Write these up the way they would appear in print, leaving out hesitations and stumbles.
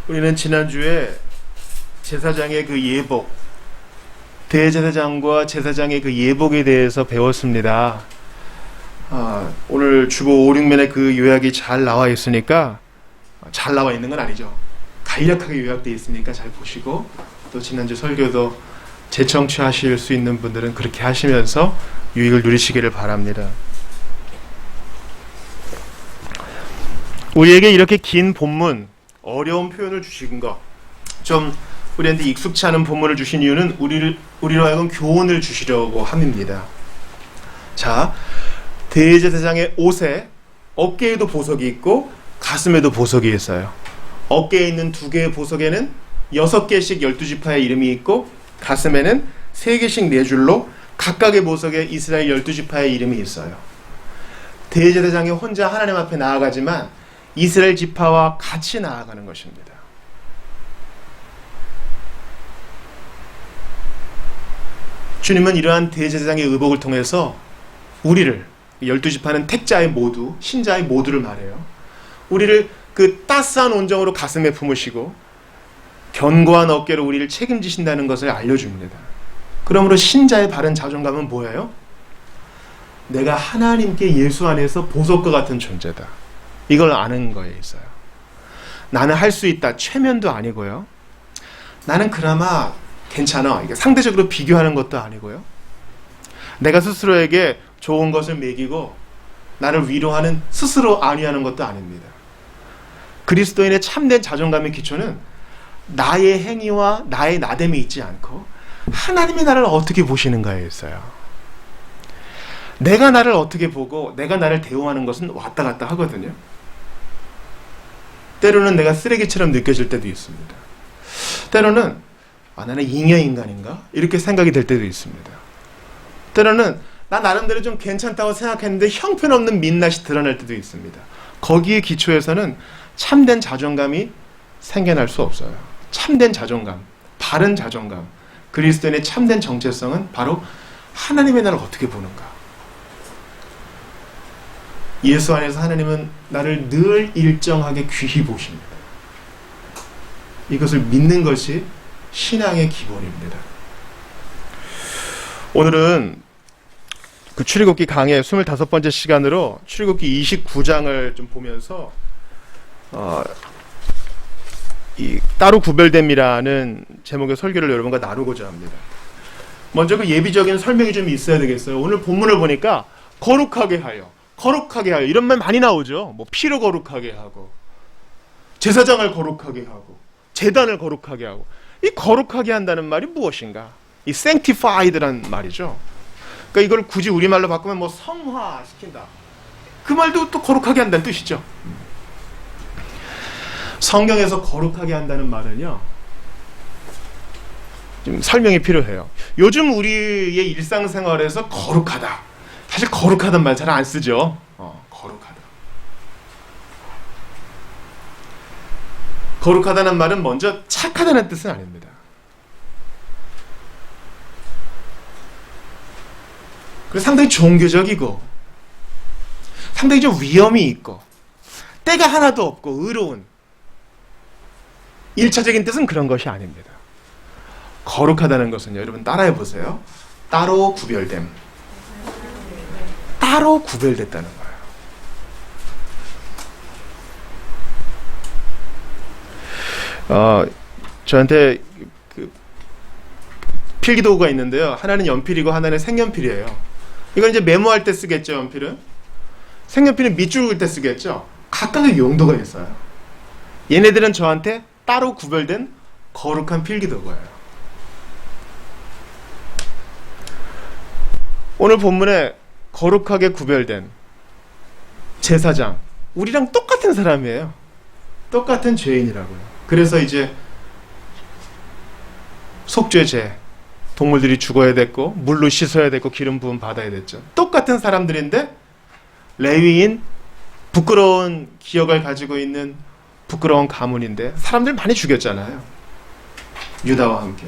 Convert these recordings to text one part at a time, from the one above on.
우리는 지난주에 제사장의 그 예복, 대제사장과 제사장의 그 예복에 대해서 배웠습니다. 오늘 주보 5, 6면에 그 요약이 잘 나와 있으니까, 잘 나와 있는 건 아니죠. 간략하게 요약되어 있으니까 잘 보시고, 또 지난주 설교도 재청취하실 수 있는 분들은 그렇게 하시면서 유익을 누리시기를 바랍니다. 우리에게 이렇게 긴 본문, 어려운 표현을 주신 것, 좀 우리한테 익숙치 않은 본문을 주신 이유는 우리로 하여금 교훈을 주시려고 함입니다. 자, 대제사장의 옷에 어깨에도 보석이 있고 가슴에도 보석이 있어요. 어깨에 있는 2개의 보석에는 6개씩 12지파의 이름이 있고, 가슴에는 3개씩 4줄로 각각의 보석에 이스라엘 12지파의 이름이 있어요. 대제사장이 혼자 하나님 앞에 나아가지만 이스라엘 지파와 같이 나아가는 것입니다. 주님은 이러한 대제사장의 의복을 통해서 우리를, 12지파는 택자의 모두, 신자의 모두를 말해요. 우리를 그 따스한 온정으로 가슴에 품으시고 견고한 어깨로 우리를 책임지신다는 것을 알려줍니다. 그러므로 신자의 바른 자존감은 뭐예요? 내가 하나님께 예수 안에서 보석과 같은 존재다. 이걸 아는 거에 있어요. 나는 할 수 있다. 최면도 아니고요. 나는 그나마 괜찮아. 이게 상대적으로 비교하는 것도 아니고요. 내가 스스로에게 좋은 것을 먹이고 나를 위로하는, 스스로 안위하는 것도 아닙니다. 그리스도인의 참된 자존감의 기초는 나의 행위와 나의 나됨이 있지 않고 하나님이 나를 어떻게 보시는가에 있어요. 내가 나를 어떻게 보고 내가 나를 대우하는 것은 왔다 갔다 하거든요. 때로는 내가 쓰레기처럼 느껴질 때도 있습니다. 때로는 나는 잉여인간인가? 이렇게 생각이 될 때도 있습니다. 때로는 나 나름대로 좀 괜찮다고 생각했는데 형편없는 민낯이 드러날 때도 있습니다. 거기에 기초에서는 참된 자존감이 생겨날 수 없어요. 참된 자존감, 바른 자존감, 그리스도인의 참된 정체성은 바로 하나님의 나를 어떻게 보는가. 예수 안에서 하나님은 나를 늘 일정하게 귀히 보십니다. 이것을 믿는 것이 신앙의 기본입니다. 오늘은 그 출애굽기 강의 25번째 시간으로 출애굽기 29장을 좀 보면서 이 따로 구별됨이라는 제목의 설교를 여러분과 나누고자 합니다. 먼저 그 예비적인 설명이 좀 있어야 되겠어요. 오늘 본문을 보니까 거룩하게 하여, 거룩하게 하여 이런 말 많이 나오죠. 뭐 피로 거룩하게 하고, 제사장을 거룩하게 하고, 제단을 거룩하게 하고. 이 거룩하게 한다는 말이 무엇인가? 이 sanctified란 말이죠. 그러니까 이걸 굳이 우리말로 바꾸면 뭐 성화시킨다. 그 말도 또 거룩하게 한다는 뜻이죠. 성경에서 거룩하게 한다는 말은요, 좀 설명이 필요해요. 요즘 우리의 일상생활에서 거룩하다. 사실 거룩하다는 말 잘 안 쓰죠. 거룩하다. 거룩하다는 말은 먼저 착하다는 뜻은 아닙니다. 그래서 상당히 종교적이고 상당히 좀 위험이 있고 때가 하나도 없고 의로운 1차적인 뜻은 그런 것이 아닙니다. 거룩하다는 것은요, 여러분 따라해 보세요. 따로 구별됨. 따로 구별됐다는 거예요. 저한테 그 필기도구가 있는데요. 하나는 연필이고 하나는 색연필이에요. 이건 이제 메모할 때 쓰겠죠, 연필은. 색연필은 밑줄 그을 때 쓰겠죠. 각각의 용도가 있어요. 얘네들은 저한테 따로 구별된 거룩한 필기도구예요. 오늘 본문에 거룩하게 구별된 제사장, 우리랑 똑같은 사람이에요. 똑같은 죄인이라고요. 그래서 이제 속죄제, 동물들이 죽어야 됐고 물로 씻어야 됐고 기름 부음 받아야 됐죠. 똑같은 사람들인데 레위인, 부끄러운 기억을 가지고 있는 부끄러운 가문인데 사람들 많이 죽였잖아요. 유다와 함께.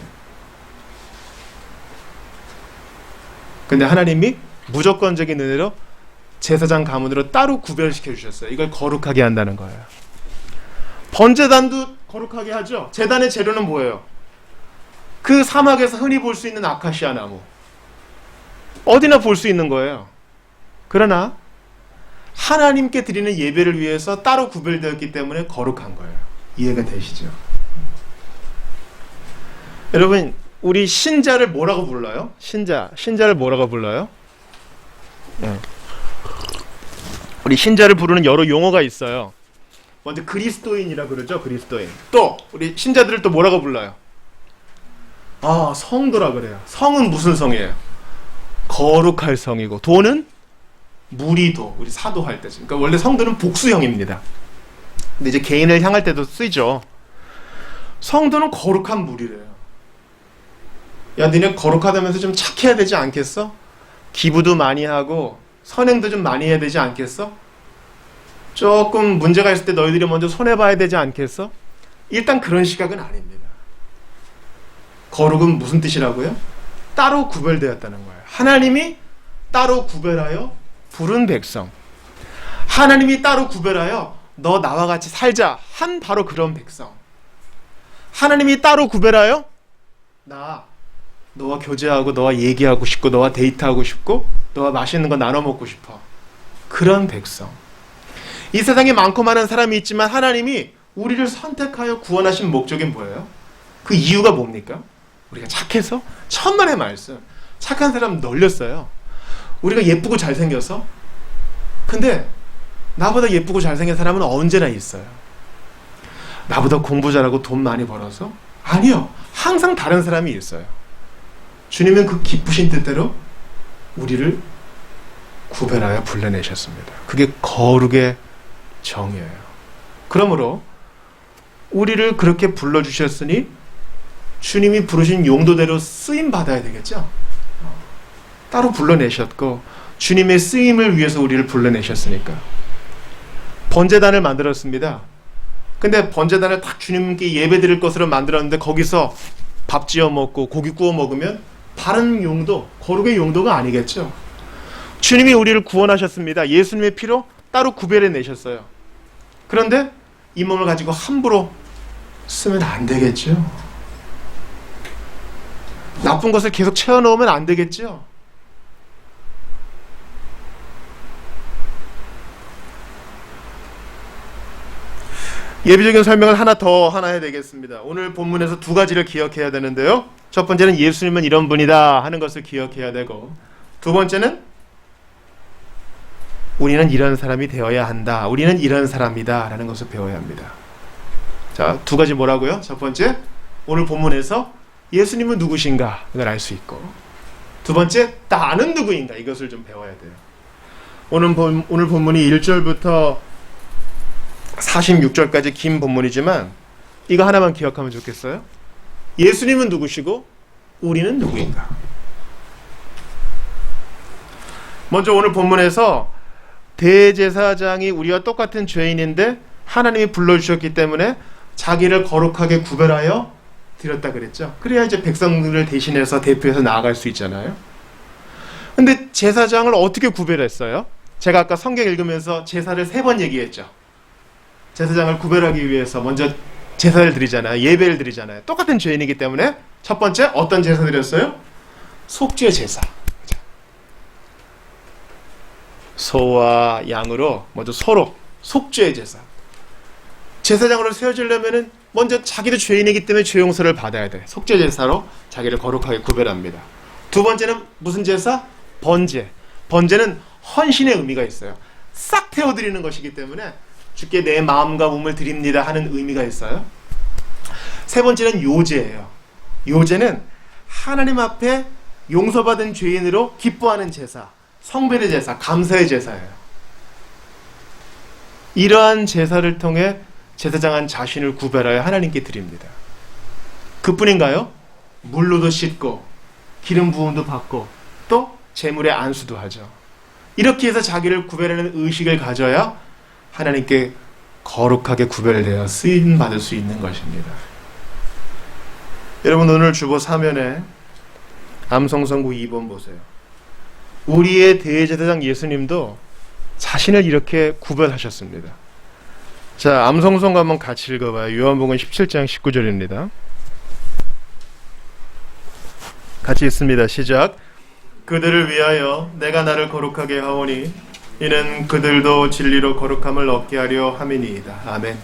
근데 하나님이 무조건적인 은혜로 제사장 가문으로 따로 구별시켜 주셨어요. 이걸 거룩하게 한다는 거예요. 번제단도 거룩하게 하죠. 제단의 재료는 뭐예요? 그 사막에서 흔히 볼 수 있는 아카시아 나무. 어디나 볼 수 있는 거예요. 그러나 하나님께 드리는 예배를 위해서 따로 구별되었기 때문에 거룩한 거예요. 이해가 되시죠? 여러분, 우리 신자를 뭐라고 불러요? 신자를 뭐라고 불러요? 우리 신자를 부르는 여러 용어가 있어요. 먼저 그리스도인이라 그러죠. 그리스도인. 또 우리 신자들을 또 뭐라고 불러요? 성도라 그래요. 성은 무슨 성이에요? 거룩할 성이고, 도는 무리도, 우리 사도할 때. 그러니까 원래 성도는 복수형입니다. 근데 이제 개인을 향할 때도 쓰이죠. 성도는 거룩한 무리래요. 야, 니네 거룩하다면서 좀 착해야 되지 않겠어? 기부도 많이 하고 선행도 좀 많이 해야 되지 않겠어? 조금 문제가 있을 때 너희들이 먼저 손해봐야 되지 않겠어? 일단 그런 시각은 아닙니다. 거룩은 무슨 뜻이라고요? 따로 구별되었다는 거예요. 하나님이 따로 구별하여 부른 백성, 하나님이 따로 구별하여 너 나와 같이 살자 한 바로 그런 백성, 하나님이 따로 구별하여 너와 교제하고 너와 얘기하고 싶고 너와 데이트하고 싶고 너와 맛있는 거 나눠 먹고 싶어, 그런 백성. 이 세상에 많고 많은 사람이 있지만 하나님이 우리를 선택하여 구원하신 목적이 뭐예요? 그 이유가 뭡니까? 우리가 착해서? 천만의 말씀. 착한 사람 널렸어요. 우리가 예쁘고 잘생겨서? 근데 나보다 예쁘고 잘생긴 사람은 언제나 있어요. 나보다 공부 잘하고 돈 많이 벌어서? 아니요. 항상 다른 사람이 있어요. 주님은 그 기쁘신 뜻대로 우리를 구별하여 불러내셨습니다. 그게 거룩의 정이에요. 그러므로 우리를 그렇게 불러주셨으니 주님이 부르신 용도대로 쓰임 받아야 되겠죠? 따로 불러내셨고 주님의 쓰임을 위해서 우리를 불러내셨으니까. 번제단을 만들었습니다. 근데 번제단을 딱 주님께 예배드릴 것으로 만들었는데 거기서 밥 지어 먹고 고기 구워 먹으면 바른 용도, 거룩의 용도가 아니겠죠? 주님이 우리를 구원하셨습니다. 예수님의 피로 따로 구별해 내셨어요. 그런데 이 몸을 가지고 함부로 쓰면 안 되겠죠? 나쁜 것을 계속 채워넣으면 안 되겠죠? 예비적인 설명을 하나 해야 되겠습니다. 오늘 본문에서 두 가지를 기억해야 되는데요. 첫 번째는 예수님은 이런 분이다 하는 것을 기억해야 되고, 두 번째는 우리는 이런 사람이 되어야 한다. 우리는 이런 사람이다 라는 것을 배워야 합니다. 자, 두 가지 뭐라고요? 첫 번째, 오늘 본문에서 예수님은 누구신가 이걸 알 수 있고, 두 번째, 나는 누구인가 이것을 좀 배워야 돼요. 오늘 본문이 1절부터 46절까지 긴 본문이지만 이거 하나만 기억하면 좋겠어요. 예수님은 누구시고 우리는 누구인가. 먼저 오늘 본문에서 대제사장이 우리와 똑같은 죄인인데 하나님이 불러주셨기 때문에 자기를 거룩하게 구별하여 드렸다 그랬죠. 그래야 이제 백성들을 대신해서 대표해서 나아갈 수 있잖아요. 근데 제사장을 어떻게 구별했어요? 제가 아까 성경 읽으면서 제사를 3번 얘기했죠. 제사장을 구별하기 위해서 먼저 제사를 드리잖아요. 예배를 드리잖아요. 똑같은 죄인이기 때문에 첫 번째 어떤 제사 드렸어요? 속죄 제사. 소와 양으로 먼저 서로 속죄 제사. 제사장으로 세워지려면 먼저 자기도 죄인이기 때문에 죄 용서를 받아야 돼. 속죄 제사로 자기를 거룩하게 구별합니다. 두 번째는 무슨 제사? 번제. 번제는 헌신의 의미가 있어요. 싹 태워드리는 것이기 때문에 주께 내 마음과 몸을 드립니다 하는 의미가 있어요. 세 번째는 요제예요. 요제는 하나님 앞에 용서받은 죄인으로 기뻐하는 제사, 성별의 제사, 감사의 제사예요. 이러한 제사를 통해 제사장은 자신을 구별하여 하나님께 드립니다. 그뿐인가요? 물로도 씻고 기름 부음도 받고 또 제물의 안수도 하죠. 이렇게 해서 자기를 구별하는 의식을 가져야 하나님께 거룩하게 구별되어 쓰임 받을 수 있는 것입니다. 여러분, 오늘 주보 사면에 암송선구 2번 보세요. 우리의 대제사장 예수님도 자신을 이렇게 구별하셨습니다. 자, 암송송가 한번 같이 읽어봐요. 요한복음 17장 19절입니다. 같이 읽습니다. 시작. 그들을 위하여 내가 나를 거룩하게 하오니 이는 그들도 진리로 거룩함을 얻게 하려 함이니이다. 아멘.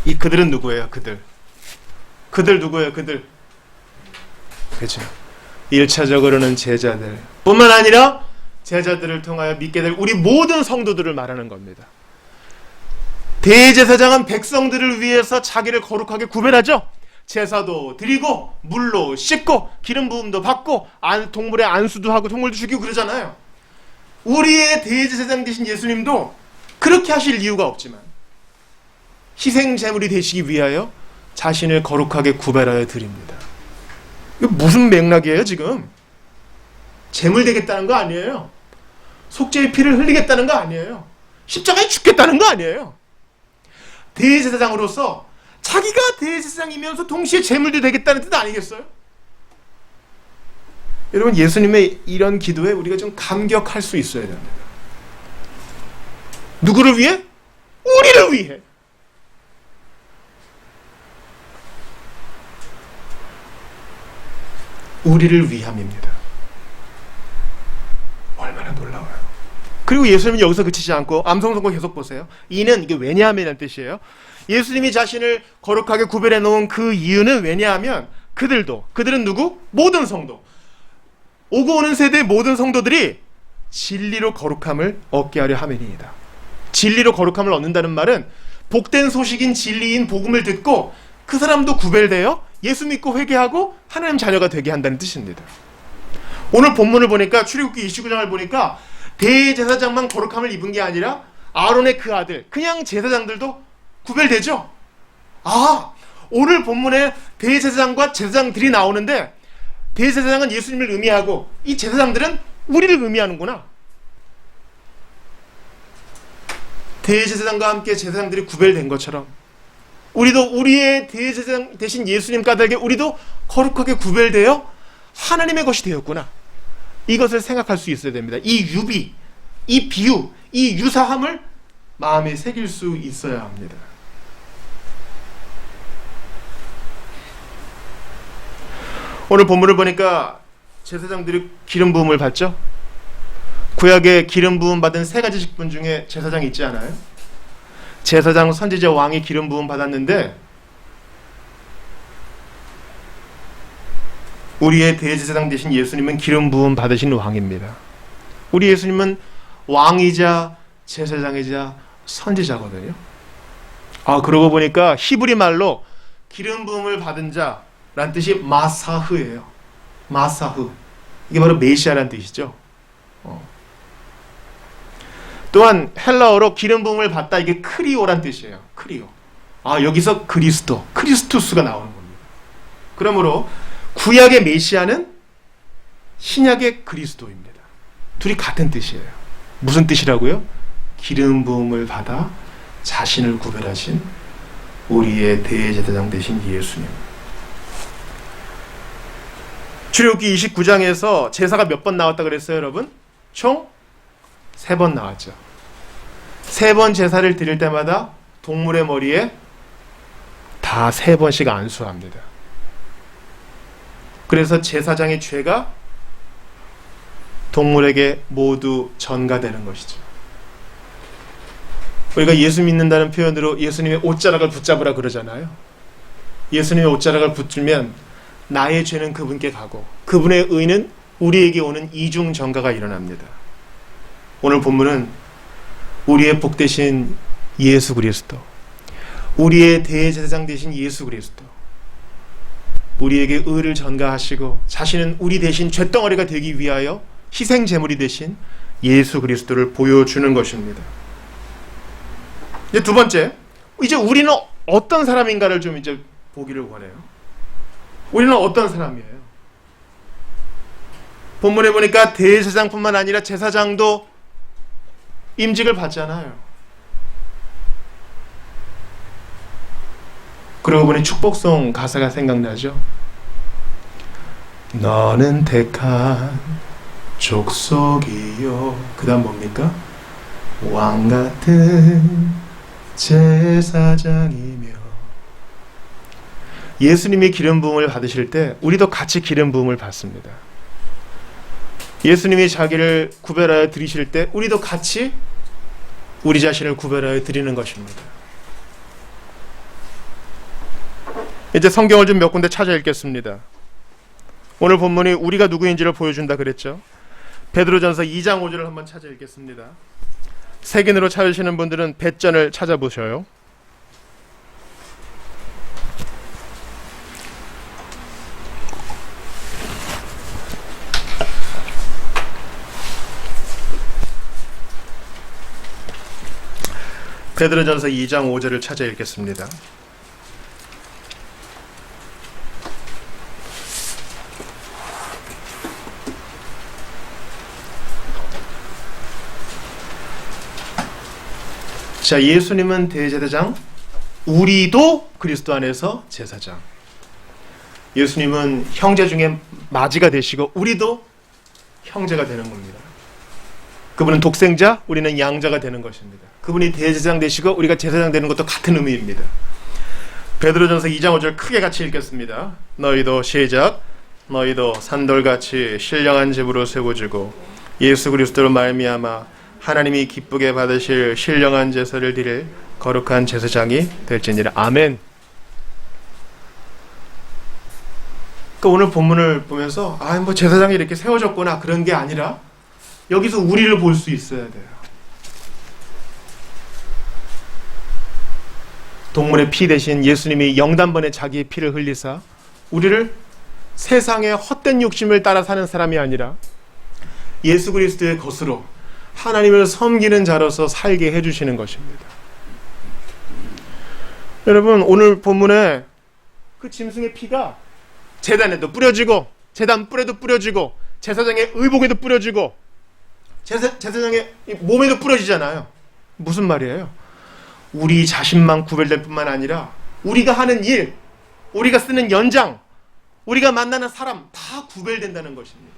이 그들은 누구예요? 그들 누구예요? 그들. 그렇죠. 1차적으로는 제자들 뿐만 아니라 제자들을 통하여 믿게 될 우리 모든 성도들을 말하는 겁니다. 대제사장은 백성들을 위해서 자기를 거룩하게 구별하죠. 제사도 드리고 물로 씻고 기름 부음도 받고 동물의 안수도 하고 동물도 죽이고 그러잖아요. 우리의 대제사장 되신 예수님도 그렇게 하실 이유가 없지만 희생 제물이 되시기 위하여 자신을 거룩하게 구별하여 드립니다. 이거 무슨 맥락이에요 지금? 제물 되겠다는 거 아니에요. 속죄의 피를 흘리겠다는 거 아니에요. 십자가에 죽겠다는 거 아니에요. 대제사장으로서 자기가 대제사장이면서 동시에 제물도 되겠다는 뜻 아니겠어요? 여러분, 예수님의 이런 기도에 우리가 좀 감격할 수 있어야 됩니다. 누구를 위해? 우리를 위해. 우리를 위함입니다. 얼마나 놀라워요. 그리고 예수님은 여기서 그치지 않고 암송송가 계속 보세요. 이는 이게 왜냐하면이라는 뜻이에요. 예수님이 자신을 거룩하게 구별해 놓은 그 이유는 왜냐하면 그들은 누구? 모든 성도. 오고 오는 세대의 모든 성도들이 진리로 거룩함을 얻게 하려 함이니이다. 진리로 거룩함을 얻는다는 말은 복된 소식인 진리인 복음을 듣고 그 사람도 구별되어 예수 믿고 회개하고 하나님 자녀가 되게 한다는 뜻입니다. 오늘 본문을 보니까 출애굽기 29장을 보니까 대제사장만 거룩함을 입은 게 아니라 아론의 그 아들 그냥 제사장들도 구별되죠. 오늘 본문에 대제사장과 제사장들이 나오는데 대제사장은 예수님을 의미하고 이 제사장들은 우리를 의미하는구나. 대제사장과 함께 제사장들이 구별된 것처럼 우리도 우리의 대제사장 대신 예수님 까닭에 우리도 거룩하게 구별되어 하나님의 것이 되었구나. 이것을 생각할 수 있어야 됩니다. 이 유비, 이 비유, 이 유사함을 마음에 새길 수 있어야 합니다. 오늘 본문을 보니까 제사장들이 기름 부음을 받죠. 구약에 기름 부음 받은 세 가지 직분 중에 제사장이 있지 않아요? 제사장, 선지자, 왕이 기름 부음 받았는데 우리의 대제사장 되신 예수님은 기름 부음 받으신 왕입니다. 우리 예수님은 왕이자 제사장이자 선지자거든요. 그러고 보니까 히브리 말로 기름 부음을 받은 자란 뜻이 마사흐예요. 마사흐. 이게 바로 메시아란 뜻이죠. 또한 헬라어로 기름 부음을 받다, 이게 크리오란 뜻이에요. 크리오. 여기서 그리스도, 크리스투스가 나오는 겁니다. 그러므로 구약의 메시아는 신약의 그리스도입니다. 둘이 같은 뜻이에요. 무슨 뜻이라고요? 기름 부음을 받아 자신을 구별하신 우리의 대제사장 되신 예수님. 출애굽기 29장에서 제사가 몇 번 나왔다 그랬어요, 여러분? 총 3번 나왔죠. 3번 제사를 드릴 때마다 동물의 머리에 다 3번씩 안수합니다. 그래서 제사장의 죄가 동물에게 모두 전가되는 것이죠. 우리가 예수 믿는다는 표현으로 예수님의 옷자락을 붙잡으라 그러잖아요. 예수님의 옷자락을 붙들면 나의 죄는 그분께 가고 그분의 의는 우리에게 오는 이중 전가가 일어납니다. 오늘 본문은 우리의 복 되신 예수 그리스도, 우리의 대제사장 되신 예수 그리스도, 우리에게 의를 전가하시고 자신은 우리 대신 쇳덩어리가 되기 위하여 희생 제물이 되신 예수 그리스도를 보여주는 것입니다. 이제 두 번째, 이제 우리는 어떤 사람인가를 좀 이제 보기를 원해요. 우리는 어떤 사람이에요? 본문에 보니까 대제사장뿐만 아니라 제사장도 임직을 받잖아요. 그러고 보니 축복송 가사가 생각나죠. 너는 택한 족속이요. 그 다음 뭡니까? 왕같은 제사장이며. 예수님이 기름 부음을 받으실 때 우리도 같이 기름 부음을 받습니다. 예수님이 자기를 구별하여 드리실 때 우리도 같이 우리 자신을 구별하여 드리는 것입니다. 이제 성경을 좀 몇 군데 찾아 읽겠습니다. 오늘 본문이 우리가 누구인지를 보여준다 그랬죠. 베드로전서 2장 5절을 한번 찾아 읽겠습니다. 색인으로 찾으시는 분들은 배전을 찾아보셔요. 베드로전서 2장 5절을 찾아 읽겠습니다. 자, 예수님은 대제사장, 우리도 그리스도 안에서 제사장. 예수님은 형제 중에 마지가 되시고 우리도 형제가 되는 겁니다. 그분은 독생자, 우리는 양자가 되는 것입니다. 그분이 대제사장 되시고 우리가 제사장 되는 것도 같은 의미입니다. 베드로전서 2장 5절 크게 같이 읽겠습니다. 너희도 시작. 너희도 산돌같이 신령한 집으로 세워지고 예수 그리스도로 말미암아 하나님이 기쁘게 받으실 신령한 제사를 드릴 거룩한 제사장이 될지니라. 아멘. 그러니까 오늘 본문을 보면서 뭐 제사장이 이렇게 세워졌구나 그런 게 아니라 여기서 우리를 볼 수 있어야 돼요. 동물의 피 대신 예수님이 영단번에 자기의 피를 흘리사 우리를 세상의 헛된 욕심을 따라 사는 사람이 아니라 예수 그리스도의 것으로 하나님을 섬기는 자로서 살게 해주시는 것입니다. 여러분, 오늘 본문에 그 짐승의 피가 제단에도 뿌려지고 제단 뿔에도 뿌려지고 제사장의 의복에도 뿌려지고 제사장의 몸에도 뿌려지잖아요. 무슨 말이에요? 우리 자신만 구별될 뿐만 아니라 우리가 하는 일, 우리가 쓰는 연장, 우리가 만나는 사람 다 구별된다는 것입니다.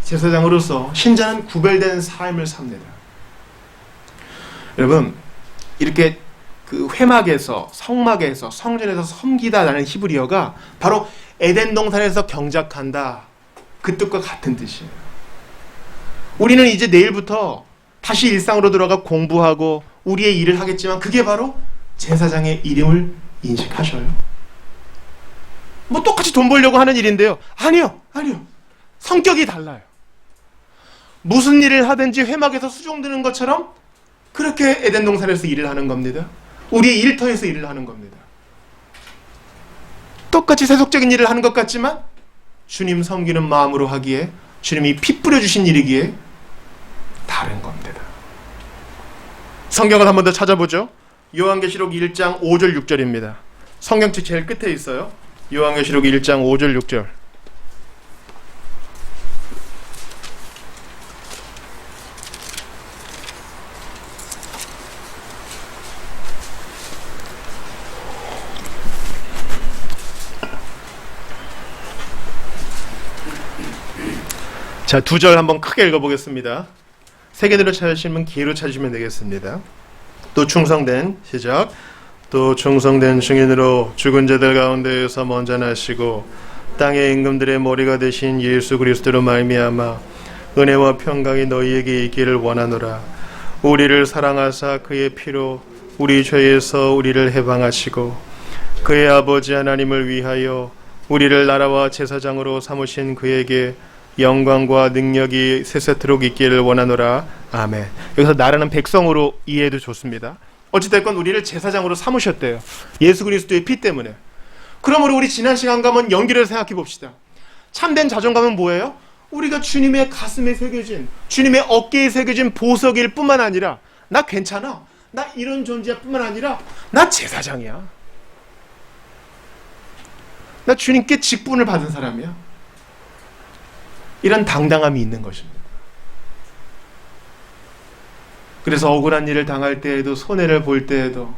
제사장으로서 신자는 구별된 삶을 삽니다. 여러분, 이렇게 그 회막에서, 성막에서, 성전에서 섬기다라는 히브리어가 바로 에덴 동산에서 경작한다, 그 뜻과 같은 뜻이에요. 우리는 이제 내일부터 다시 일상으로 들어가 공부하고 우리의 일을 하겠지만 그게 바로 제사장의 이름을 인식하셔요. 뭐 똑같이 돈 벌려고 하는 일인데요. 아니요. 성격이 달라요. 무슨 일을 하든지 회막에서 수종드는 것처럼 그렇게 에덴 동산에서 일을 하는 겁니다. 우리의 일터에서 일을 하는 겁니다. 똑같이 세속적인 일을 하는 것 같지만 주님 섬기는 마음으로 하기에 주님이 피 뿌려주신 일이기에 다른 겁니다. 성경을 한 번 더 찾아보죠. 요한계시록 1장 5절 6절입니다. 성경책 제일 끝에 있어요. 요한계시록 1장 5절 6절. 자, 두 절 한번 크게 읽어보겠습니다. 세계대로 찾으시면 기회로 찾으시면 되겠습니다. 또 충성된, 시작. 또 충성된 증인으로 죽은 자들 가운데에서 먼저 나시고 땅의 임금들의 머리가 되신 예수 그리스도로 말미암아 은혜와 평강이 너희에게 있기를 원하노라. 우리를 사랑하사 그의 피로 우리 죄에서 우리를 해방하시고 그의 아버지 하나님을 위하여 우리를 나라와 제사장으로 삼으신 그에게 영광과 능력이 세세토록 있기를 원하노라. 아멘. 여기서 나라는 백성으로 이해해도 좋습니다. 어찌됐건 우리를 제사장으로 삼으셨대요. 예수 그리스도의 피 때문에. 그러므로 우리 지난 시간과 한번 연결해서 생각해 봅시다. 참된 자존감은 뭐예요? 우리가 주님의 가슴에 새겨진, 주님의 어깨에 새겨진 보석일 뿐만 아니라 나 괜찮아, 나 이런 존재야 뿐만 아니라 나 제사장이야, 나 주님께 직분을 받은 사람이야, 이런 당당함이 있는 것입니다. 그래서 억울한 일을 당할 때에도, 손해를 볼 때에도,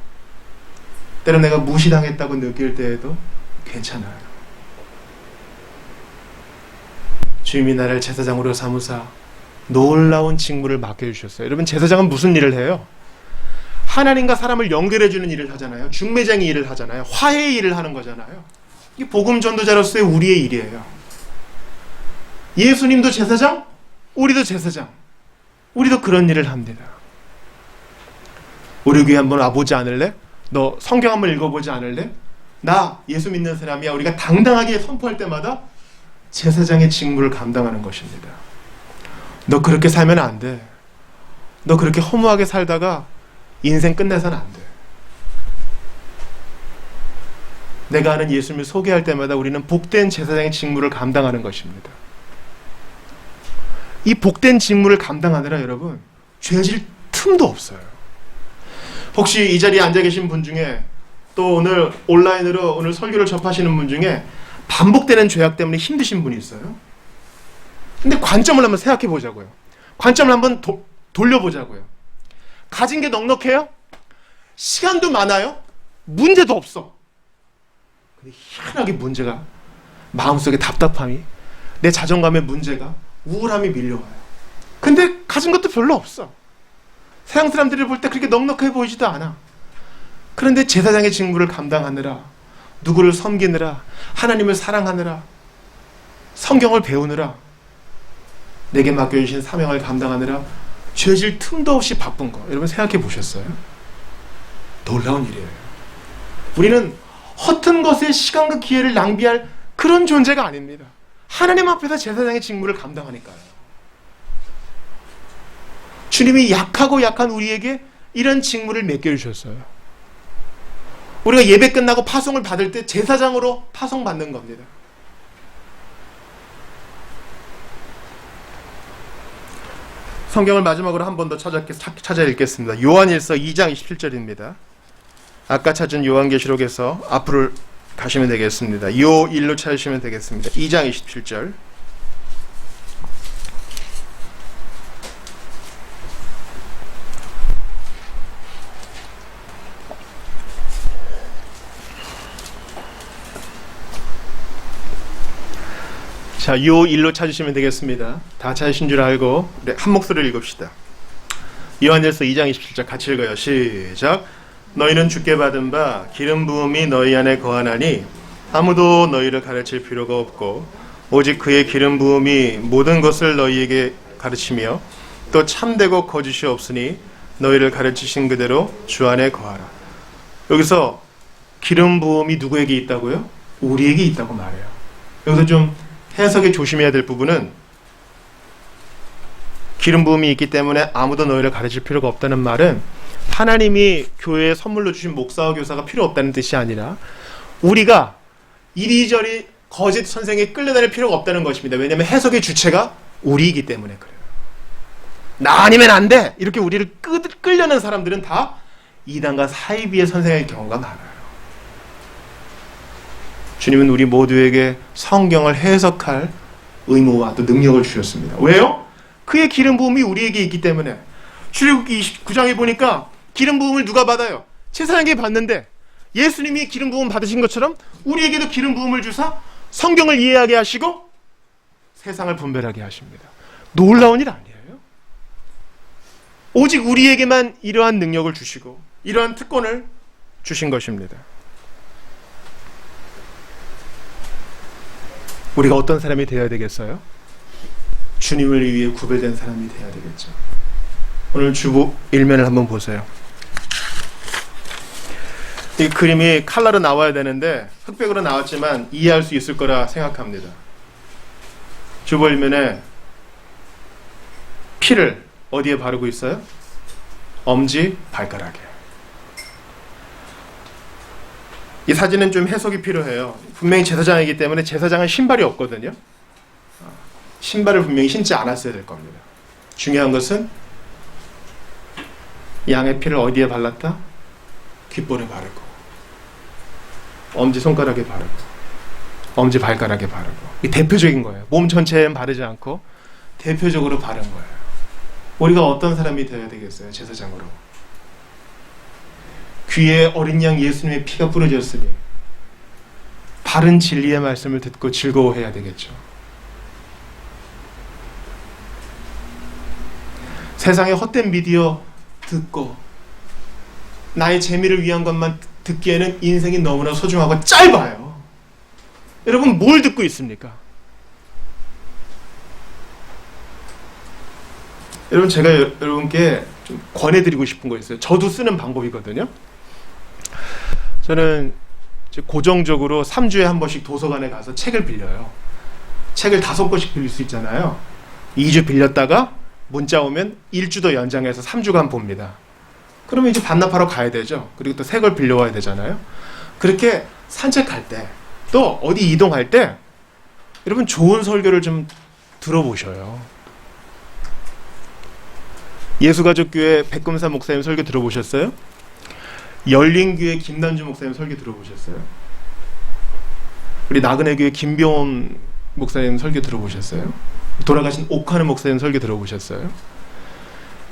때로 내가 무시당했다고 느낄 때에도 괜찮아요. 주님이 나를 제사장으로 삼으사 놀라운 직무를 맡겨주셨어요. 여러분, 제사장은 무슨 일을 해요? 하나님과 사람을 연결해주는 일을 하잖아요. 중매장의 일을 하잖아요. 화해의 일을 하는 거잖아요. 이게 복음 전도자로서의 우리의 일이에요. 예수님도 제사장, 우리도 제사장. 우리도 그런 일을 합니다. 우리 교회 한번 와보지 않을래? 너 성경 한번 읽어보지 않을래? 나 예수 믿는 사람이야. 우리가 당당하게 선포할 때마다 제사장의 직무를 감당하는 것입니다. 너 그렇게 살면 안 돼. 너 그렇게 허무하게 살다가 인생 끝내서는 안 돼. 내가 아는 예수님을 소개할 때마다 우리는 복된 제사장의 직무를 감당하는 것입니다. 이 복된 직무를 감당하느라 여러분 죄질 틈도 없어요. 혹시 이 자리에 앉아 계신 분 중에 또 오늘 온라인으로 오늘 설교를 접하시는 분 중에 반복되는 죄악 때문에 힘드신 분이 있어요? 근데 관점을 한번 생각해 보자고요. 관점을 한번 돌려보자고요. 가진 게 넉넉해요? 시간도 많아요? 문제도 없어. 근데 희한하게 문제가, 마음속에 답답함이, 내 자존감의 문제가, 우울함이 밀려와요. 근데 가진 것도 별로 없어. 세상 사람들이 볼 때 그렇게 넉넉해 보이지도 않아. 그런데 제사장의 직무를 감당하느라, 누구를 섬기느라, 하나님을 사랑하느라, 성경을 배우느라, 내게 맡겨주신 사명을 감당하느라 죄질 틈도 없이 바쁜 거, 여러분 생각해 보셨어요? 놀라운 일이에요. 우리는 허튼 것에 시간과 기회를 낭비할 그런 존재가 아닙니다. 하나님 앞에서 제사장의 직무를 감당하니까요. 주님이 약하고 약한 우리에게 이런 직무를 맡겨주셨어요. 우리가 예배 끝나고 파송을 받을 때 제사장으로 파송받는 겁니다. 성경을 마지막으로 한 번 더 찾아 읽겠습니다. 요한일서 2장 27절입니다. 아까 찾은 요한계시록에서 앞으로 가시면 되겠습니다. 요 일로 찾으시면 되겠습니다. 2장 27절. 자, 요 일로 찾으시면 되겠습니다. 다 찾으신 줄 알고 한 목소리를 읽읍시다. 요한일서 2장 27절 같이 읽어요. 시작. 너희는 주께 받은 바 기름 부음이 너희 안에 거하나니 아무도 너희를 가르칠 필요가 없고 오직 그의 기름 부음이 모든 것을 너희에게 가르치며 또 참되고 거짓이 없으니 너희를 가르치신 그대로 주 안에 거하라. 여기서 기름 부음이 누구에게 있다고요? 우리에게 있다고 말해요. 여기서 좀 해석에 조심해야 될 부분은 기름 부음이 있기 때문에 아무도 너희를 가르칠 필요가 없다는 말은 하나님이 교회에 선물로 주신 목사와 교사가 필요 없다는 뜻이 아니라 우리가 이리저리 거짓 선생에 끌려다닐 필요가 없다는 것입니다. 왜냐하면 해석의 주체가 우리이기 때문에 그래요. 나 아니면 안 돼! 이렇게 우리를 끌려는 사람들은 다 이단과 사이비의 선생의 경우가 많아요. 주님은 우리 모두에게 성경을 해석할 의무와 또 능력을 주셨습니다. 왜요? 그의 기름 부음이 우리에게 있기 때문에. 출애굽기 29장에 보니까 기름 부음을 누가 받아요? 제사장에게 받는데 예수님이 기름 부음 받으신 것처럼 우리에게도 기름 부음을 주사 성경을 이해하게 하시고 세상을 분별하게 하십니다. 놀라운 일 아니에요? 오직 우리에게만 이러한 능력을 주시고 이러한 특권을 주신 것입니다. 우리가 어떤 사람이 되어야 되겠어요? 주님을 위해 구별된 사람이 되어야 되겠죠. 오늘 주보 일면을 한번 보세요. 이 그림이 칼라로 나와야 되는데 흑백으로 나왔지만 이해할 수 있을 거라 생각합니다. 주보 일면에 피를 어디에 바르고 있어요? 엄지 발가락에. 이 사진은 좀 해석이 필요해요. 분명히 제사장이기 때문에 제사장은 신발이 없거든요. 신발을 분명히 신지 않았어야 될 겁니다. 중요한 것은 양의 피를 어디에 발랐다? 귓볼에 바르고 엄지손가락에 바르고 엄지 발가락에 바르고. 이 대표적인 거예요. 몸 전체에는 바르지 않고 대표적으로 바른 거예요. 우리가 어떤 사람이 되어야 되겠어요? 제사장으로. 귀에 어린 양 예수님의 피가 뿌려졌으니 바른 진리의 말씀을 듣고 즐거워해야 되겠죠. 세상의 헛된 미디어 듣고 나의 재미를 위한 것만 듣기에는 인생이 너무나 소중하고 짧아요. 여러분 뭘 듣고 있습니까? 여러분 제가 여러분께 좀 권해드리고 싶은 거 있어요. 저도 쓰는 방법이거든요. 저는 고정적으로 3주에 한 번씩 도서관에 가서 책을 빌려요. 책을 5권씩 빌릴 수 있잖아요. 2주 빌렸다가 문자 오면 1주 더 연장해서 3주간 봅니다. 그러면 이제 반납하러 가야 되죠. 그리고 또 새 걸 빌려와야 되잖아요. 그렇게 산책할 때, 또 어디 이동할 때 여러분 좋은 설교를 좀 들어보셔요. 예수가족교회 백금사 목사님 설교 들어보셨어요? 열린교회 김난주 목사님 설교 들어보셨어요? 우리 나그네교회 김병원 목사님 설교 들어보셨어요? 돌아가신 옥하는 목사님 설교 들어보셨어요?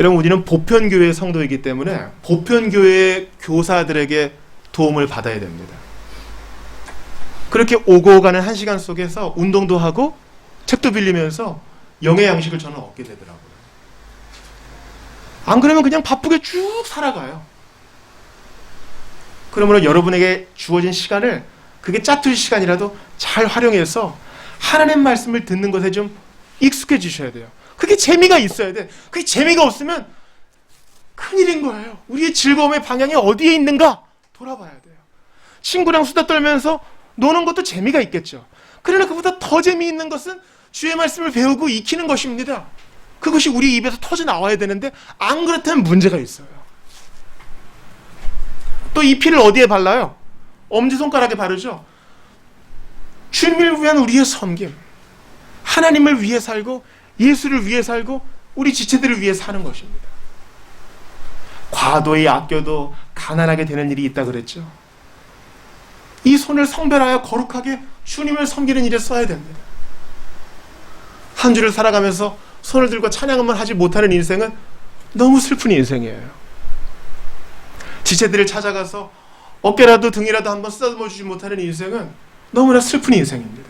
여러분 우리는 보편교회 성도이기 때문에 보편교회 교사들에게 도움을 받아야 됩니다. 그렇게 오고 가는 1시간 속에서 운동도 하고 책도 빌리면서 영의 양식을 저는 얻게 되더라고요. 안 그러면 그냥 바쁘게 쭉 살아가요. 그러므로 여러분에게 주어진 시간을 그게 짜투리 시간이라도 잘 활용해서 하나님 말씀을 듣는 것에 좀 익숙해지셔야 돼요. 그게 재미가 있어야 돼. 그게 재미가 없으면 큰일인 거예요. 우리의 즐거움의 방향이 어디에 있는가 돌아봐야 돼요. 친구랑 수다 떨면서 노는 것도 재미가 있겠죠. 그러나 그보다 더 재미있는 것은 주의 말씀을 배우고 익히는 것입니다. 그것이 우리 입에서 터져 나와야 되는데 안 그렇다면 문제가 있어요. 또 이 피를 어디에 발라요? 엄지손가락에 바르죠. 주님을 위한 우리의 섬김, 하나님을 위해 살고 예수를 위해 살고 우리 지체들을 위해 사는 것입니다. 과도히 아껴도 가난하게 되는 일이 있다 그랬죠. 이 손을 성별하여 거룩하게 주님을 섬기는 일에 써야 됩니다. 한 주를 살아가면서 손을 들고 찬양만 하지 못하는 인생은 너무 슬픈 인생이에요. 지체들을 찾아가서 어깨라도 등이라도 한번 쓰다듬어 주지 못하는 인생은 너무나 슬픈 인생입니다.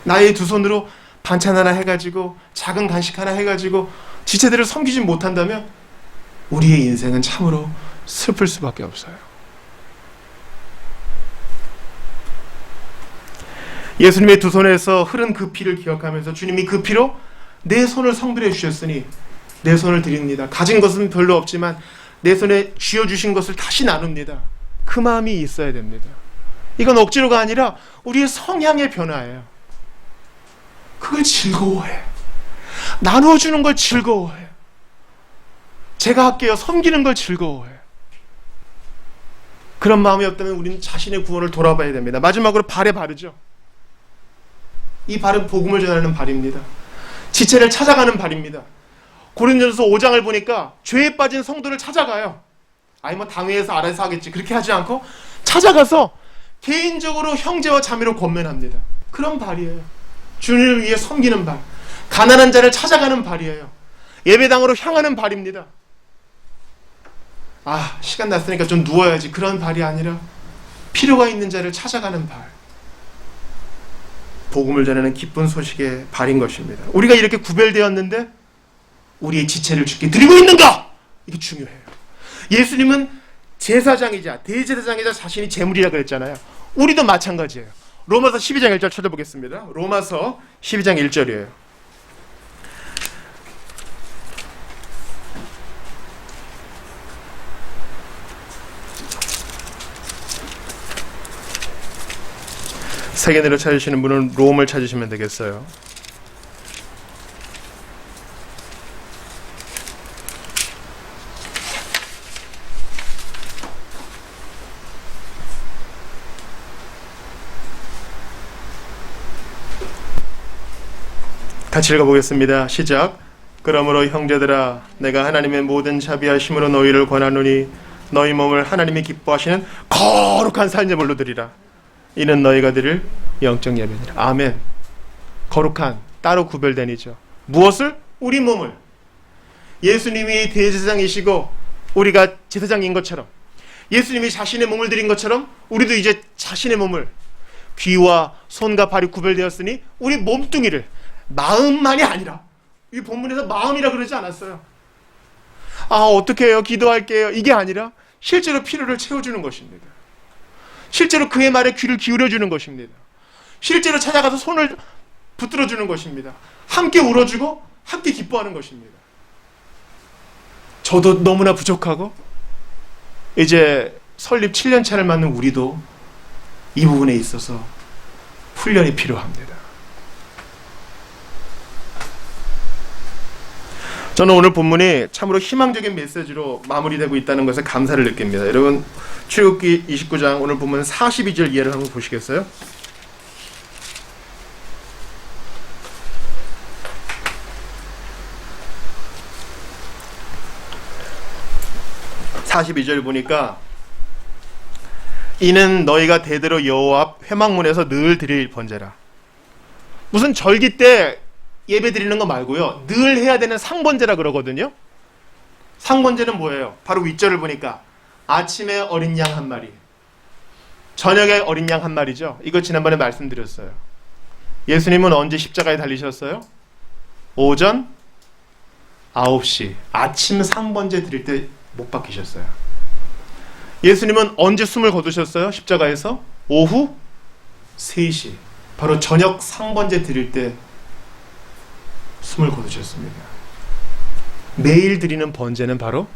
나의 두 손으로 반찬 하나 해가지고 작은 간식 하나 해가지고 지체들을 섬기지 못한다면 우리의 인생은 참으로 슬플 수밖에 없어요. 예수님의 두 손에서 흐른 그 피를 기억하면서 주님이 그 피로 내 손을 성별해 주셨으니 내 손을 드립니다. 가진 것은 별로 없지만 내 손에 쥐어주신 것을 다시 나눕니다. 그 마음이 있어야 됩니다. 이건 억지로가 아니라 우리의 성향의 변화예요. 그걸 즐거워해. 나누어주는 걸 즐거워해. 제가 할게요. 섬기는 걸 즐거워해. 그런 마음이 없다면 우리는 자신의 구원을 돌아봐야 됩니다. 마지막으로 발에 바르죠. 이 발은 복음을 전하는 발입니다. 지체를 찾아가는 발입니다. 고린도전서 5장을 보니까 죄에 빠진 성도를 찾아가요. 아니 뭐 당회에서 알아서 하겠지 그렇게 하지 않고 찾아가서 개인적으로 형제와 자매로 권면합니다. 그런 발이에요. 주님을 위해 섬기는 발, 가난한 자를 찾아가는 발이에요. 예배당으로 향하는 발입니다. 아 시간 났으니까 좀 누워야지 그런 발이 아니라 필요가 있는 자를 찾아가는 발, 복음을 전하는 기쁜 소식의 발인 것입니다. 우리가 이렇게 구별되었는데 우리의 지체를 주께 드리고 있는가? 이게 중요해요. 예수님은 제사장이자 대제사장이자 자신이 제물이라 그랬잖아요. 우리도 마찬가지예요. 로마서 12장 1절 찾아보겠습니다. 로마서 12장 1절이에요. 세계내로 찾으시는 분은 롬을 찾으시면 되겠어요. 같이 읽어보겠습니다. 시작. 그러므로 형제들아 내가 하나님의 모든 자비하심으로 너희를 권하노니 너희 몸을 하나님이 기뻐하시는 거룩한 산제물로 드리라. 이는 너희가 드릴 영적 예배니라. 아멘. 거룩한 따로 구별된 이죠. 무엇을? 우리 몸을. 예수님이 대제사장이시고 우리가 제사장인 것처럼 예수님이 자신의 몸을 드린 것처럼 우리도 이제 자신의 몸을 귀와 손과 발이 구별되었으니 우리 몸뚱이를 마음만이 아니라 이 본문에서 마음이라 그러지 않았어요. 어떻게 해요? 기도할게요. 이게 아니라 실제로 필요를 채워주는 것입니다. 실제로 그의 말에 귀를 기울여주는 것입니다. 실제로 찾아가서 손을 붙들어주는 것입니다. 함께 울어주고 함께 기뻐하는 것입니다. 저도 너무나 부족하고 이제 설립 7년 차를 맞는 우리도 이 부분에 있어서 훈련이 필요합니다. 저는 오늘 본문이 참으로 희망적인 메시지로 마무리되고 있다는 것에 감사를 느낍니다. 여러분, 출애굽기 29장 오늘 본문 42절 이하를 한번 보시겠어요? (42절) 보니까 이는 너희가 대대로 여호와 앞 회막문에서 늘 드릴 번제라. 무슨 절기 때 예배 드리는 거 말고요, 늘 해야 되는 상번제라 그러거든요. 상번제는 뭐예요? 바로 윗절을 보니까 아침에 어린 양 한 마리, 저녁에 어린 양 한 마리죠. 이거 지난번에 말씀드렸어요. 예수님은 언제 십자가에 달리셨어요? 오전 9시 아침 상번제 드릴 때 못 박히셨어요. 예수님은 언제 숨을 거두셨어요? 십자가에서? 오후 3시, 바로 저녁 상번제 드릴 때 숨을 거두셨습니다. 매일 드리는 번제는 바로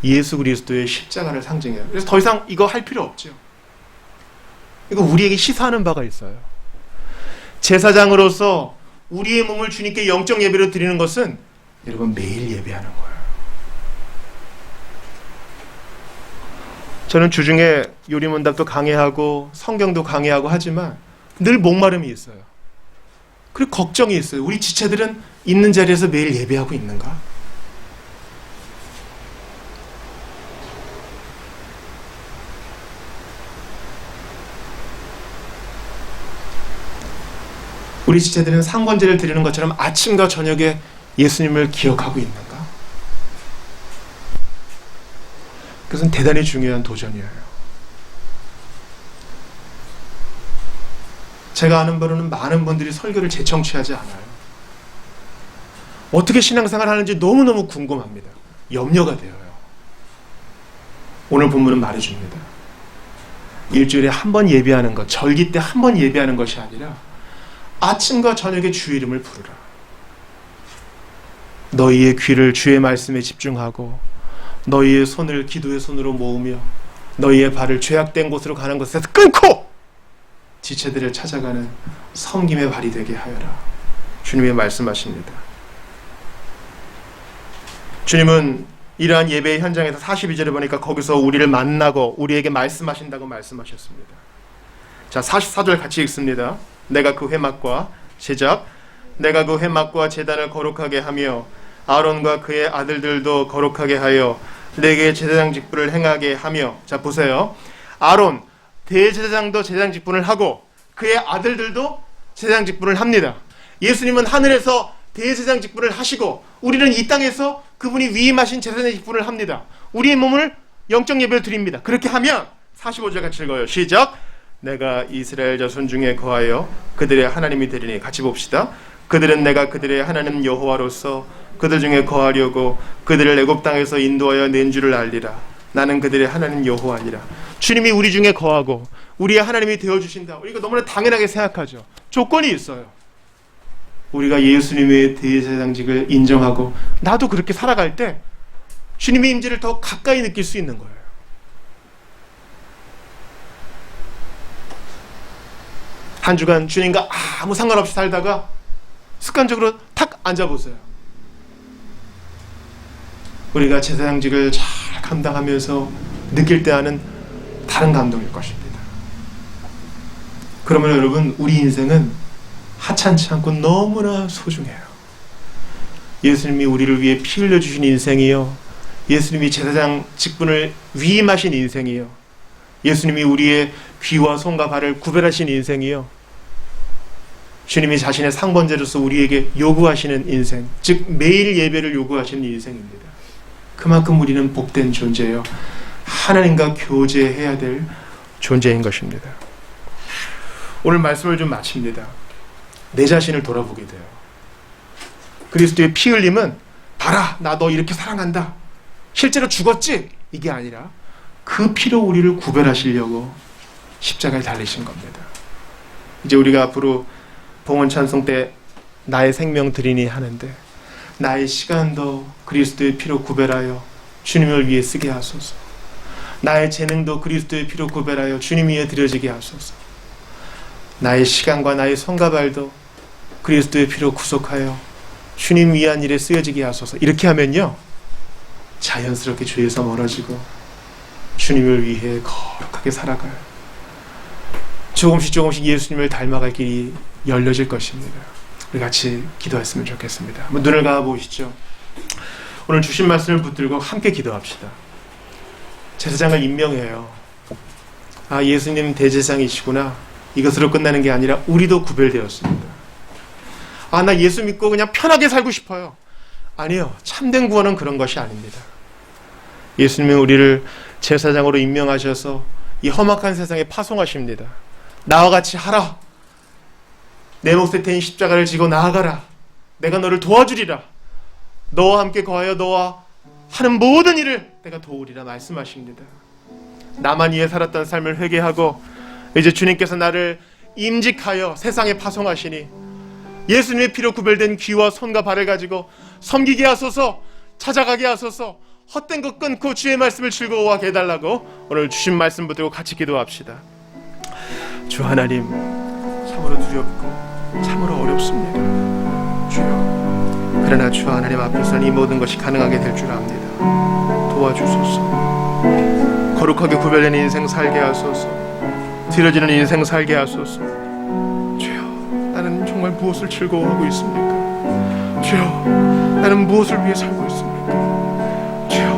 예수 그리스도의 십자가를 상징해요. 그래서 더 이상 이거 할 필요 없죠. 이거 우리에게 시사하는 바가 있어요. 제사장으로서 우리의 몸을 주님께 영적 예배로 드리는 것은 여러분 매일 예배하는 거예요. 저는 주중에 요리문답도 강해하고 성경도 강해하고 하지만 늘 목마름이 있어요. 그리고 걱정이 있어요. 우리 지체들은 있는 자리에서 매일 예배하고 있는가? 우리 지체들은 상번제를 드리는 것처럼 아침과 저녁에 예수님을 기억하고 있는가? 그것은 대단히 중요한 도전이에요. 제가 아는 바로는 많은 분들이 설교를 재청취하지 않아요. 어떻게 신앙생활 하는지 너무너무 궁금합니다. 염려가 되어요. 오늘 본문은 말해줍니다. 일주일에 한 번 예배하는 것, 절기 때 한 번 예배하는 것이 아니라 아침과 저녁에 주의 이름을 부르라. 너희의 귀를 주의 말씀에 집중하고 너희의 손을 기도의 손으로 모으며 너희의 발을 죄악된 곳으로 가는 것에서 끊고 지체들을 찾아가는 섬김의 발이 되게 하여라. 주님의 말씀하십니다. 주님은 이러한 예배의 현장에서 42절에 보니까 거기서 우리를 만나고 우리에게 말씀하신다고 말씀하셨습니다. 자, 44절 같이 읽습니다. 내가 그 회막과 시작. 내가 그 회막과 제단을 거룩하게 하며 아론과 그의 아들들도 거룩하게 하여 내게 제사장 직분을 행하게 하며. 자, 보세요. 아론 대제사장도 제사장 직분을 하고 그의 아들들도 제사장 직분을 합니다. 예수님은 하늘에서 대제사장 직분을 하시고 우리는 이 땅에서 그분이 위임하신 제사장 직분을 합니다. 우리의 몸을 영적 예배를 드립니다. 그렇게 하면 45절 같이 읽어요. 시작. 내가 이스라엘 자손 중에 거하여 그들의 하나님이 되리니. 같이 봅시다. 그들은 내가 그들의 하나님 여호와로서 그들 중에 거하려고 그들을 애굽 땅에서 인도하여 낸 줄을 알리라. 나는 그들의 하나님 여호와니라. 주님이 우리 중에 거하고 우리의 하나님이 되어주신다. 우리가 너무나 당연하게 생각하죠. 조건이 있어요. 우리가 예수님의 대제사장직을 인정하고 나도 그렇게 살아갈 때 주님의 임재를 더 가까이 느낄 수 있는 거예요. 한 주간 주님과 아무 상관없이 살다가 습관적으로 탁 앉아보세요. 우리가 제사장직을 잘 감당하면서 느낄 때와는 다른 감동일 것입니다. 그러면 여러분, 우리 인생은 하찮지 않고 너무나 소중해요. 예수님이 우리를 위해 피 흘려주신 인생이요, 예수님이 제사장 직분을 위임하신 인생이요, 예수님이 우리의 귀와 손과 발을 구별하신 인생이요, 주님이 자신의 상번제로서 우리에게 요구하시는 인생, 즉 매일 예배를 요구하시는 인생입니다. 그만큼 우리는 복된 존재예요. 하나님과 교제해야 될 존재인 것입니다. 오늘 말씀을 좀 마칩니다. 내 자신을 돌아보게 돼요. 그리스도의 피 흘림은 봐라, 나 너 이렇게 사랑한다. 실제로 죽었지? 이게 아니라 그 피로 우리를 구별하시려고 십자가에 달리신 겁니다. 이제 우리가 앞으로 봉헌 찬송 때 나의 생명 드리니 하는데 나의 시간도 그리스도의 피로 구별하여 주님을 위해 쓰게 하소서. 나의 재능도 그리스도의 피로 구별하여 주님 위해 드려지게 하소서. 나의 시간과 나의 손과 발도 그리스도의 피로 구속하여 주님 위한 일에 쓰여지게 하소서. 이렇게 하면요, 자연스럽게 죄에서 멀어지고 주님을 위해 거룩하게 살아가요. 조금씩 예수님을 닮아갈 길이 열려질 것입니다. 우리 같이 기도했으면 좋겠습니다. 한번 눈을 감아 보시죠. 오늘 주신 말씀을 붙들고 함께 기도합시다. 제사장을 임명해요. 아, 예수님 대제사장이시구나. 이것으로 끝나는 게 아니라 우리도 구별되었습니다. 아, 나 예수 믿고 그냥 편하게 살고 싶어요. 아니요, 참된 구원은 그런 것이 아닙니다. 예수님이 우리를 제사장으로 임명하셔서 이 험악한 세상에 파송하십니다. 나와 같이 하라. 내 몫에 태인 십자가를 지고 나아가라. 내가 너를 도와주리라. 너와 함께 거하여 너와 하는 모든 일을 내가 도우리라 말씀하십니다. 나만 위해 살았던 삶을 회개하고 이제 주님께서 나를 임직하여 세상에 파송하시니 예수님의 피로 구별된 귀와 손과 발을 가지고 섬기게 하소서, 찾아가게 하소서, 헛된 것 끊고 주의 말씀을 즐거워하게 해달라고 오늘 주신 말씀 붙들고 같이 기도합시다. 주 하나님, 참으로 두렵고 참으로 어렵습니다. 주여, 그러나 주 하나님 앞에서는 이 모든 것이 가능하게 될 줄 압니다. 도와주소서. 거룩하게 구별된 인생 살게 하소서. 드려지는 인생 살게 하소서. 주여, 나는 정말 무엇을 즐거워하고 있습니까? 주여, 나는 무엇을 위해 살고 있습니까? 주여,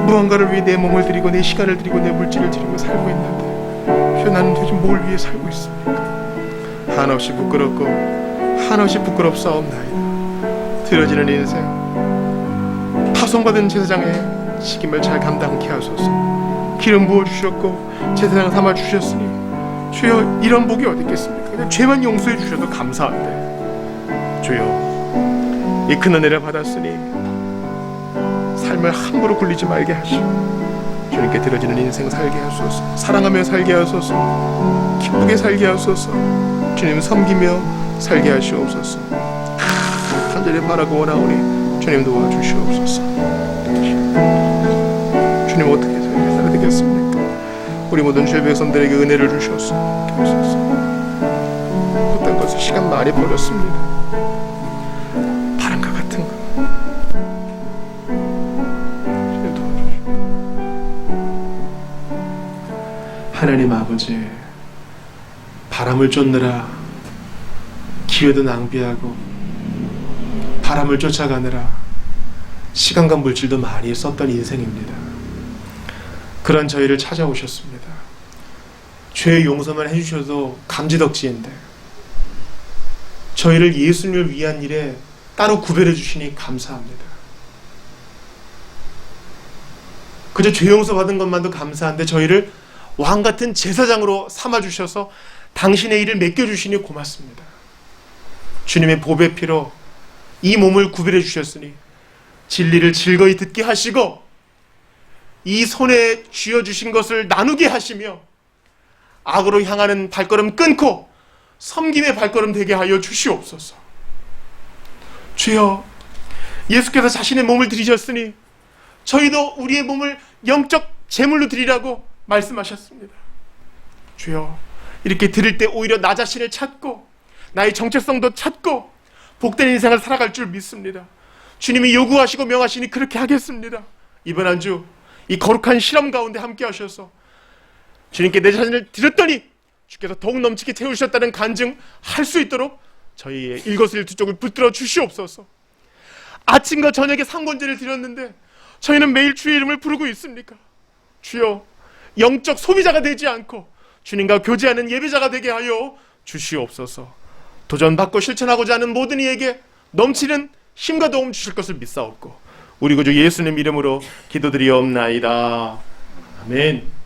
무언가를 위해 내 몸을 드리고 내 시간을 드리고 내 물질을 드리고 살고 있는데 주여, 나는 도대체 뭘 위해 살고 있습니까? 한없이 부끄럽고 한없이 부끄럽사옵나이다. 드려지는 인생, 파송받은 제사장의 책임을 잘 감당케 하소서. 기름 부어주셨고 제사장 삼아주셨으니 주여, 이런 복이 어디 있겠습니까? 그냥 죄만 용서해 주셔도 감사한데 주여, 이 큰 은혜를 받았으니 삶을 함부로 굴리지 말게 하시고 주님께 드려지는 인생 살게 하소서. 사랑하며 살게 하소서. 기쁘게 살게 하소서. 주님 섬기며 살게 하시옵소서. 간절히 바라고 원하오니 주님 도와주시옵소서. 주님, 어떻게 살아야 되겠습니까? 우리 모든 주의 백성들에게 은혜를 주셔서 못한 것을 시간 많이 버렸습니다. 바람과 같은 것 주님 도와주시옵소서. 하나님 아버지, 바람을 쫓느라 기회도 낭비하고 바람을 쫓아가느라 시간과 물질도 많이 썼던 인생입니다. 그런 저희를 찾아오셨습니다. 죄의 용서만 해주셔도 감지덕지인데 저희를 예수님을 위한 일에 따로 구별해 주시니 감사합니다. 그저 죄 용서 받은 것만도 감사한데 저희를 왕같은 제사장으로 삼아주셔서 당신의 일을 맡겨주시니 고맙습니다. 주님의 보배 피로 이 몸을 구별해 주셨으니 진리를 즐거이 듣게 하시고 이 손에 쥐어주신 것을 나누게 하시며 악으로 향하는 발걸음 끊고 섬김의 발걸음 되게 하여 주시옵소서. 주여, 예수께서 자신의 몸을 드리셨으니 저희도 우리의 몸을 영적 제물로 드리라고 말씀하셨습니다. 주여, 이렇게 드릴 때 오히려 나 자신을 찾고 나의 정체성도 찾고 복된 인생을 살아갈 줄 믿습니다. 주님이 요구하시고 명하시니 그렇게 하겠습니다. 이번 한 주 이 거룩한 실험 가운데 함께 하셔서 주님께 내 자신을 드렸더니 주께서 더욱 넘치게 채우셨다는 간증할 수 있도록 저희의 일거수일투족을 붙들어 주시옵소서. 아침과 저녁에 상번제를 드렸는데 저희는 매일 주의 이름을 부르고 있습니까? 주여, 영적 소비자가 되지 않고 주님과 교제하는 예배자가 되게 하여 주시옵소서. 도전받고 실천하고자 하는 모든 이에게 넘치는 힘과 도움 주실 것을 믿사옵고 우리 구주 예수님 이름으로 기도드리옵나이다. 아멘.